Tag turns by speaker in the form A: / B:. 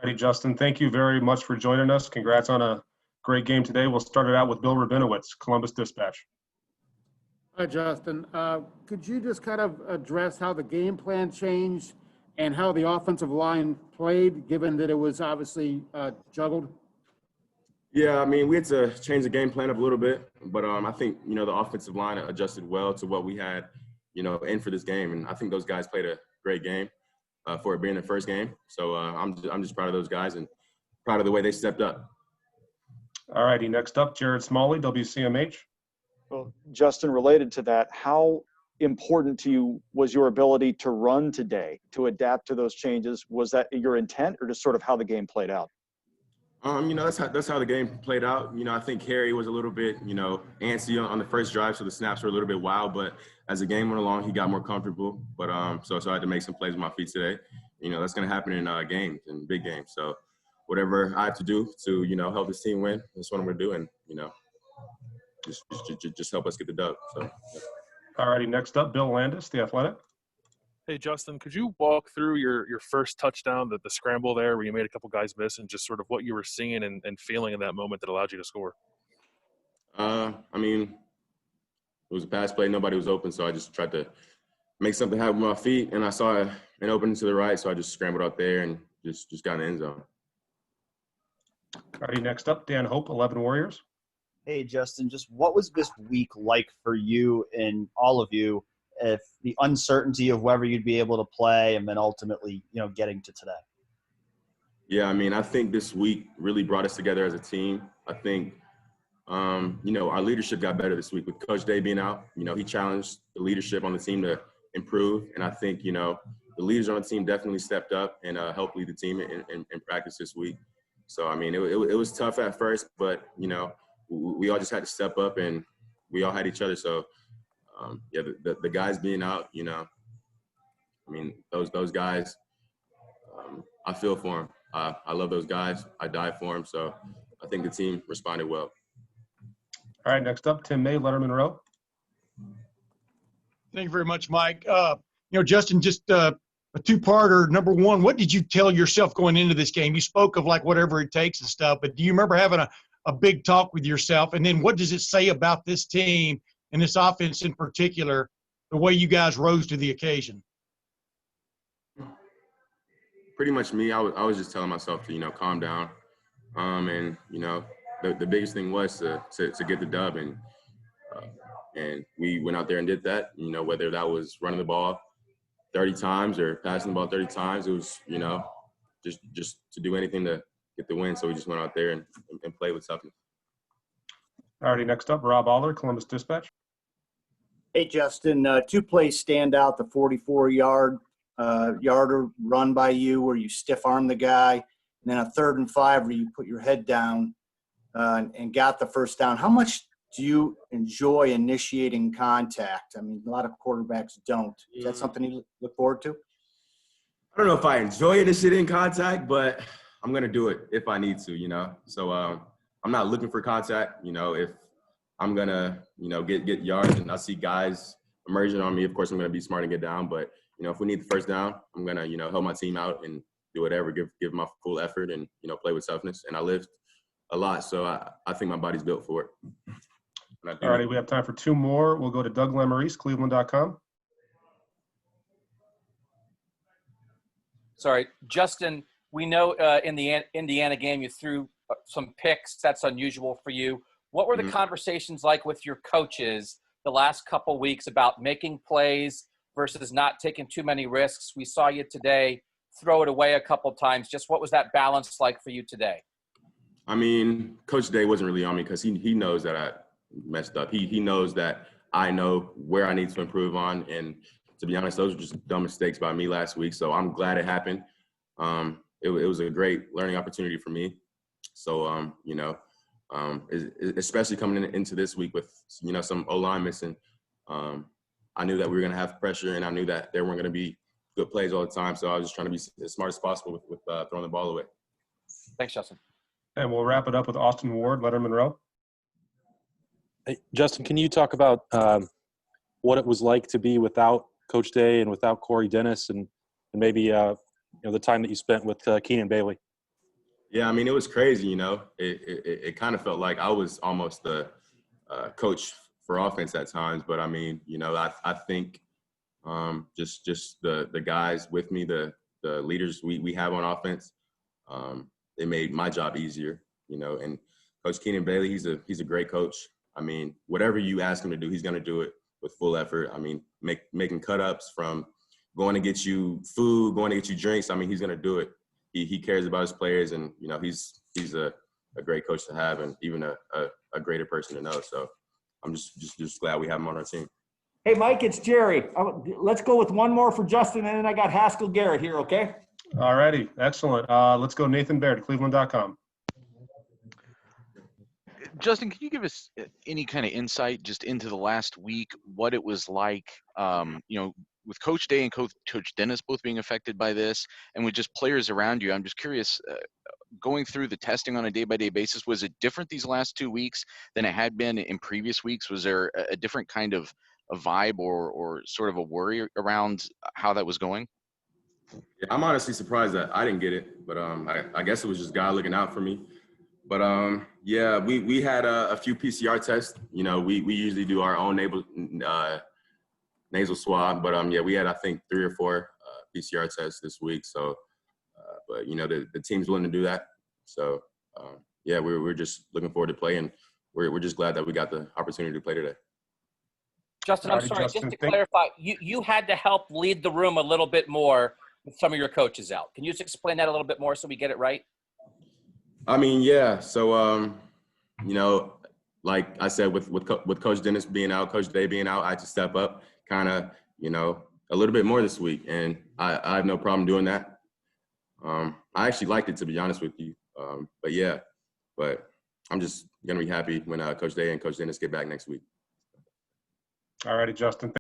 A: righty, Justin. Thank you very much for joining us. Congrats on a great game today. We'll start it out with Bill Rabinowitz, Columbus Dispatch.
B: Hi, Justin. Could you just kind of address how the game plan changed and how the offensive line played, given that it was obviously juggled?
C: Yeah, I mean, we had to change the game plan up a little bit, but I think, the offensive line adjusted well to what we had, in for this game. And I think those guys played a great game for it being their first game. So I'm just proud of those guys and proud of the way they stepped up.
A: All righty, next up, Jared Smalley, WCMH.
D: Well, Justin, related to that, how important to you was your ability to run today, to adapt to those changes? Was that your intent or just sort of how the game played out?
C: That's how the game played out. I think Harry was a little bit, antsy on the first drive, so the snaps were a little bit wild. But as the game went along, he got more comfortable. But so I had to make some plays with my feet today. That's going to happen in games, in big games. So whatever I have to do to, help this team win, that's what I'm going to do. And, just help us get the dub. So.
A: All righty, next up, Bill Landis, The Athletic.
E: Hey, Justin, could you walk through your first touchdown, the scramble there where you made a couple guys miss, and just sort of what you were seeing and feeling in that moment that allowed you to score?
C: I mean, it was a pass play. Nobody was open, so I just tried to make something happen with my feet, and I saw an opening to the right, so I just scrambled out there and just got in the end zone.
A: All righty, next up, Dan Hope, 11 Warriors.
F: Hey, Justin, just what was this week like for you and all of you, if the uncertainty of whether you'd be able to play and then ultimately, getting to today?
C: Yeah, I mean, I think this week really brought us together as a team. I think, our leadership got better this week with Coach Day being out. He challenged the leadership on the team to improve. And I think, the leaders on the team definitely stepped up and helped lead the team in practice this week. So, I mean, it was tough at first, but, we all just had to step up and we all had each other. So, the guys being out, I mean, those guys, I feel for them. I love those guys. I die for them. So I think the team responded well.
A: All right, next up, Tim May, Letterman Row.
G: Thank you very much, Mike. Justin, just a two-parter. Number one, what did you tell yourself going into this game? You spoke of like whatever it takes and stuff, but do you remember having a big talk with yourself? And then what does it say about this team and this offense in particular, the way you guys rose to the occasion?
C: Pretty much me. I was just telling myself to, calm down. And, the biggest thing was to get the dub. And we went out there and did that, whether that was running the ball 30 times or passing the ball 30 times. It was, just to do anything to get the win. So we just went out there and played with toughness.
A: All righty, next up, Rob Aller, Columbus Dispatch.
H: Hey, Justin, two plays stand out, the 44-yarder run by you where you stiff-arm the guy, and then a 3rd and 5 where you put your head down and got the first down. How much do you enjoy initiating contact? I mean, a lot of quarterbacks don't. Is that something you look forward to?
C: I don't know if I enjoy initiating contact, but I'm going to do it if I need to, So I'm not looking for contact, if I'm going to, get yards and I see guys emerging on me, of course I'm going to be smart and get down. But, if we need the first down, I'm going to, help my team out and do whatever, give my full effort and, play with toughness. And I lift a lot, so I think my body's built for it.
A: All righty, we have time for two more. We'll go to Doug Lemarice, cleveland.com.
I: Sorry, Justin, we know in the Indiana game you threw some picks. That's unusual for you. What were the conversations like with your coaches the last couple weeks about making plays versus not taking too many risks? We saw you today throw it away a couple times. Just what was that balance like for you today?
C: I mean, Coach Day wasn't really on me because he knows that I messed up. He knows that I know where I need to improve on. And to be honest, those were just dumb mistakes by me last week. So I'm glad it happened. It was a great learning opportunity for me. So, especially coming into this week with, some O-line missing, I knew that we were going to have pressure and I knew that there weren't going to be good plays all the time. So I was just trying to be as smart as possible with throwing the ball away.
I: Thanks, Justin.
A: And we'll wrap it up with Austin Ward, Letterman Row.
J: Hey, Justin, can you talk about what it was like to be without Coach Day and without Corey Dennis and maybe the time that you spent with Keenan Bailey?
C: Yeah, I mean, it was crazy, you know. It kind of felt like I was almost the coach for offense at times. But, I mean, you know, I think just the guys with me, the leaders we have on offense, it made my job easier, you know. And Coach Keenan Bailey, he's a great coach. I mean, whatever you ask him to do, he's going to do it with full effort. I mean, making cut-ups from going to get you food, going to get you drinks. I mean, he's going to do it. He cares about his players, and you know he's a great coach to have, and even a greater person to know. So I'm just glad we have him on our team.
K: Hey, Mike, it's Jerry. Let's go with one more for Justin, and then I got Haskell Garrett here, okay?
A: All righty, excellent. Let's go Nathan Baird, cleveland.com.
L: Justin, can you give us any kind of insight just into the last week, what it was like, you know, with Coach Day and Coach Dennis both being affected by this, and with just players around you? I'm just curious, going through the testing on a day-by-day basis, was it different these last 2 weeks than it had been in previous weeks? Was there a different kind of a vibe or sort of a worry around how that was going?
C: Yeah, I'm honestly surprised that I didn't get it, but I guess it was just God looking out for me. But yeah, we had a few PCR tests. You know, we usually do our own nasal swab, but yeah, we had I think 3 or 4 PCR tests this week. So, but you know, the team's willing to do that. So yeah, we're just looking forward to play, and we're just glad that we got the opportunity to play today.
I: Justin, I'm sorry, just to clarify, you had to help lead the room a little bit more with some of your coaches out. Can you just explain that a little bit more so we get it right?
C: I mean, yeah. So, you know, like I said, with Coach Dennis being out, Coach Day being out, I had to step up kind of, you know, a little bit more this week. And I have no problem doing that. I actually liked it, to be honest with you. But, yeah, but I'm just going to be happy when Coach Day and Coach Dennis get back next week.
A: All righty, Justin.